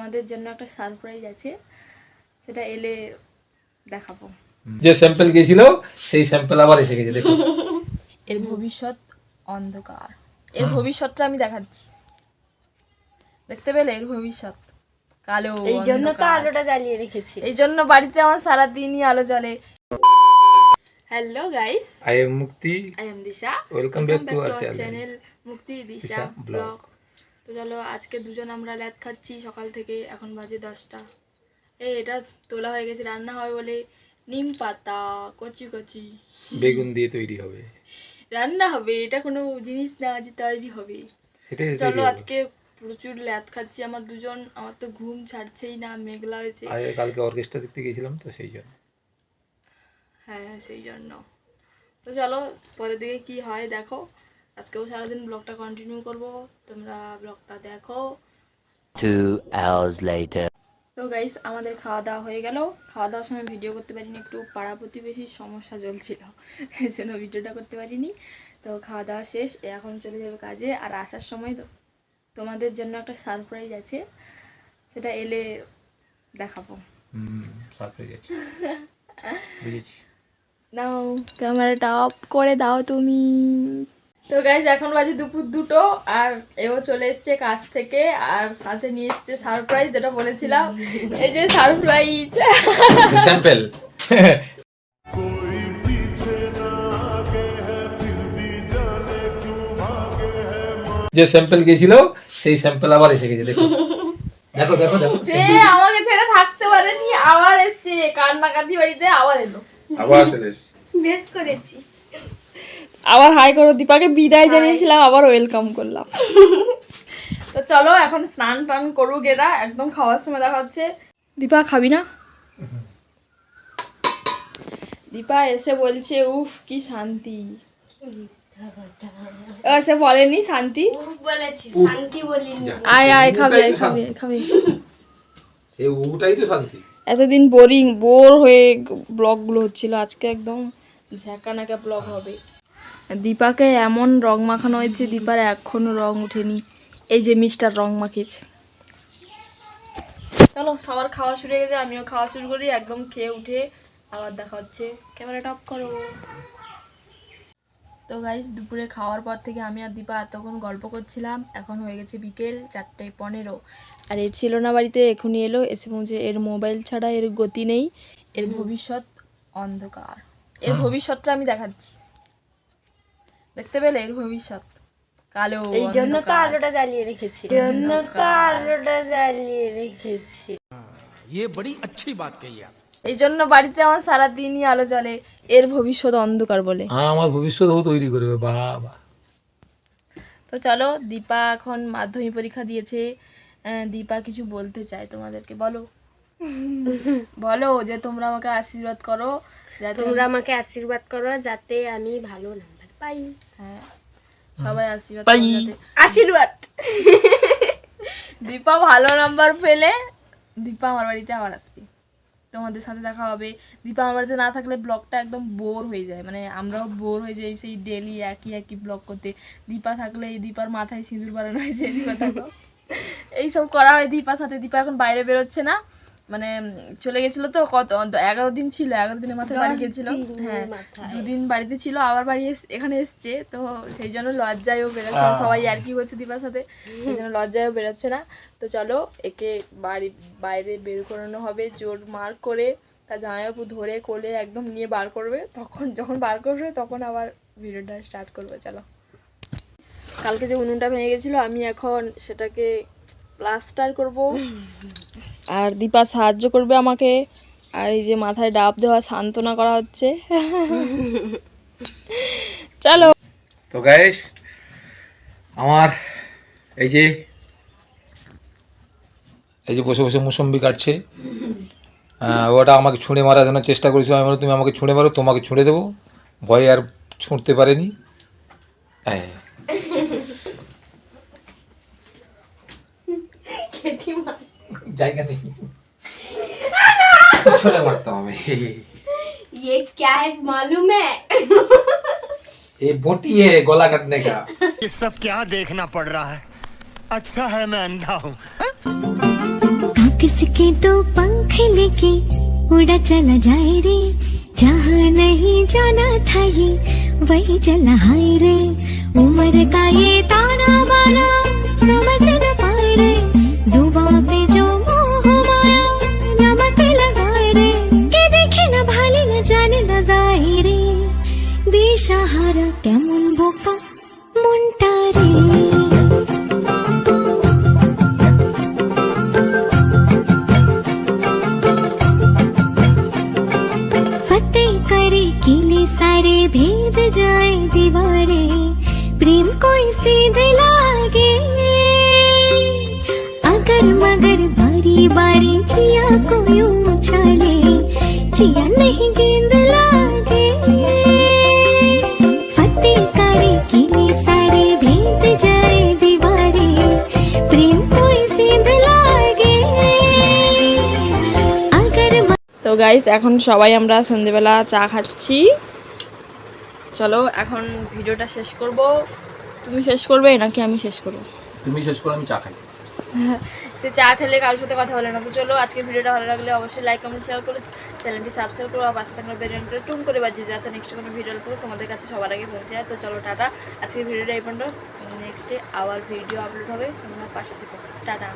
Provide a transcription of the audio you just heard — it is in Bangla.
তোমাদের জন্য একটা সারপ্রাইজ আছে, সেটা এলে দেখাবো। যে স্যাম্পল গিয়েছিল সেই স্যাম্পল আবার এসে গেছে, দেখো। এর ভবিষ্যৎ অন্ধকার, এর ভবিষ্যৎটা আমি দেখাচ্ছি, দেখতে পেলে? এর ভবিষ্যৎ কালো, এই জন্য তো আলোটা জ্বালিয়ে রেখেছি। এই জন্য বাড়িতে আমার সারাদিনই আলো জ্বলে। হ্যালো গাইস, আই এম মুক্তি, I am Disha, welcome back to our channel মুক্তি দিশা ব্লগ। তো চলো, আজকে দুজন আমরা ল্যাদ খাচ্ছি সকাল থেকে, এখন বাজে 10টা। এটা তোলা হয়ে গেছে, রান্না হয় বলে নিম পাতা কচি কচি বেগুন দিয়ে তৈরি হবে, রান্না হবে। এটা কোনো জিনিস না যে তৈরি হবে। সেটাই চলো, আজকে প্রচুর ল্যাদ খাচ্ছি আমার দুজন। আমার তো ঘুম ছাড়ছেই না, মেঘলা হয়েছে। কালকে অর্কেস্ট্রা দেখতে গেছিলাম তো সেই জন্য। হ্যাঁ, সেই জন্য। তো চলো, পরের দিকে কি হয় দেখো। আজকেও সারাদিন ব্লগটা কন্টিনিউ করব, তোমরা ব্লগটা দেখো। 2 hours later. তো গাইস, আমাদের খাওয়া দাওয়া হয়ে গেল। খাওয়া দাওয়ার সময় ভিডিও করতে পারিনি, একটু পাড়া প্রতিবেশীর সমস্যা চলছিল, এই জন্য ভিডিওটা করতে পারিনি। তো খাওয়া দাওয়া শেষ, এখন চলে যাবে কাজে। আর আসার সময় তো তোমাদের জন্য একটা সারপ্রাইজ আছে, সেটা এলে দেখাবো। সারপ্রাইজ আছে, বুঝেছি। নাও, ক্যামেরাটা অফ করে দাও তুমি। তো গাইজ, এখন বাজে দুপুর 2টো, আর এও চলে এসছে কাজ থেকে, আর সাথে নিয়ে এসছে সারপ্রাইজ, যেটা বলেছিলাম। এই যে সারপ্রাইজ স্যাম্পল। যে স্যাম্পল গিয়েছিল সেই স্যাম্পল আবার এসে গেছে, দেখো। দেখো দেখো দেখো, সে আমাকে ছেড়ে থাকতে পারেনি, আবার এসছে কান্নাকাটি বাড়িতে, আবার এলো, আবার চলে এসেছে। বেশ করেছি। আবার হাই করো। দীপাকে বিদায় জানিয়েছিলাম, আবার ওয়েলকাম করলাম। তো চলো, এখন স্নান টান করুক এরা, একদম খাওয়ার সময় দেখা হচ্ছে। দীপা খাবি না? দীপা এসে বলছে উফ কি শান্তি। এসে বলেনি শান্তি, বলেছি শান্তি বলিনি। আয় আয় খাবি, আয় খাবি, আয় খাবি। এই উটাই তো শান্তি। এতদিন বোর হয়ে ব্লগগুলো হচ্ছিল, আজকে একদম ঝাঁকানাকা ব্লগ হবে। দীপাকে এমন রং মাখানো হয়েছে, দীপার এখনো রং ওঠেনি। এই যে মিস্টার রং মাখিয়েছে। চলো, সবার খাওয়া শুরু হয়ে গেছে, আমিও খাওয়া শুরু করি। একদম খেয়ে উঠে আবার দেখা হচ্ছে। ক্যামেরাটা অফ করো। তো গাইস, দুপুরে খাওয়ার পর থেকে আমি আর দীপা এতক্ষণ গল্প করছিলাম। এখন হয়ে গেছে বিকেল 4:15, আর এ ছিল না বাড়িতে, এখনই এলো। এসে পৌঁছে, এর মোবাইল ছাড়া এর গতি নেই, এর ভবিষ্যৎ অন্ধকার। এর ভবিষ্যৎটা আমি দেখাচ্ছি, দেখতে পেলে? এর ভবিষ্যৎ কালো, এই জন্য তো আলোটা জ্বালিয়ে রেখেছি। জন্য তো আলোটা জ্বালিয়ে রেখেছি। ये बड़ी अच्छी बात कही आप। এই জন্য বাড়িতে আমার সারাদিনই আলো জ্বলে। এর ভবিষ্যৎ অন্ধকার বলে। হ্যাঁ, আমার ভবিষ্যৎ ও তৈরি করবে, বাবা। তো চলো, দীপা এখন মাধ্যমিক পরীক্ষা দিয়েছে। দীপা কিছু বলতে চায় তোমাদেরকে, বলো। বলো যে তোমরা আমাকে আশীর্বাদ করো, যাতে তোমরা আমাকে আশীর্বাদ করো যাতে আমি ভালো নাম্বার পাই। হ্যাঁ, সবাই আশীর্বাদ করো যাতে আশীর্বাদ। দীপা ভালো নাম্বার পেলে দীপা আমার বাড়িতে আবার আসবে, তোমাদের সাথে দেখা হবে। দীপা আমার বাড়িতে না থাকলে ব্লগটা একদম বোর হয়ে যায়, মানে আমরাও বোর হয়ে যাই সেই ডেলি একই একই ব্লগ করতে। দীপা থাকলে এই দীপার মাথায় সিঁদুর বানানো হয়েছে, দীপা থাকো এইসব করা হয় দীপার সাথে। দীপা এখন বাইরে বেরোচ্ছে না, মানে চলে গেছিল তো, কত 11 দিন ছিল, 11 দিনের মাথায় বাড়ি গেছিল। হ্যাঁ, 2 দিন বাড়িতে ছিল, আবার বাড়ি এখানে এসছে। তো সেই জন্য লজ্জায়ও বেরোচ্ছে না, সবাই আর কি করছে দীপার সাথে, সেই জন্য লজ্জায়ও বেরোচ্ছে না। তো চলো, একে বাইরে বের করানো হবে জোর মার করে। তার জামাইবাবু ধরে কোলে একদম নিয়ে বার করবে, যখন বার করবে তখন আবার ভিডিওটা স্টার্ট করবে। চলো, কালকে যে উনুনটা ভেঙে গেছিলো, আমি এখন সেটাকে প্লাস্টার করব, আর দীপা সাহায্য করবে আমাকে। আর এই যে মাথায় ডাব দেওয়া, সান্ত্বনা করা হচ্ছে। চলো। তো গাইস, আমার এই যে বসে বসে মুসম্বি কাটছে, ওটা আমাকে ছুঁড়ে মারার জন্য চেষ্টা করেছিল। আমি বলি তুমি আমাকে ছুঁড়ে মারো, তোমাকে ছুঁড়ে দেবো। ভয়ে আর ছুঁড়তে পারেনি। জায়গা নেই, ছুঁড়ে মারতে হবে। ये क्या है मालूम है? ये बोटी है गला काटने का। ये सब क्या देखना पड़ रहा है? अच्छा है मैं अंधा हूँ। किसके तो पंख लेके उड़ा चला जाए रे, जहाँ नहीं जाना था ये वही चला हाय रे। उम्र का ये ताना बाना समझ न पाए रे, जुबान पे जो मोह माया नमक लगाए रे, के देखे न भाले न जाने न गाए रे, दिशाहारा केमन बोका মনটা রে। फतेह करे किले सारे भेद जाए दीवारे, प्रेम कोई सीध लागे, अगर मगर बारी बारी जिया को यूं उछाले, जिया नहीं गेंद लागे। फतेह करे किले सारे भेद जाए दीवारे, प्रेम कोई सीध लागे, अगर তো গাইস এখন সবাই আমরা সন্ধ্যেবেলা চা খাচ্ছি। চলো এখন ভিডিওটা শেষ করব। তুমি শেষ করবে নাকি আমি শেষ করব? তুমি শেষ করো, আমি চা খাই। সে চা খেলে কারোর সাথে কথা বলে না। তো চলো আজকের ভিডিওটা ভালো লাগলে অবশ্যই লাইক কমেন্ট শেয়ার করে চ্যানেলটি সাবস্ক্রাইব করো, আর পাশে থাকা বেল আইকনটা টুন করে বাজিয়ে যাতে নেক্সট কোনো ভিডিও করো তোমাদের কাছে সবার আগে পৌঁছে যায়। তো চলো টাটা, আজকের ভিডিওটা এই পর্যন্ত। নেক্সটে আবার ভিডিও আপলোড হবে, তোমরা পাশে থেকো। টাটা।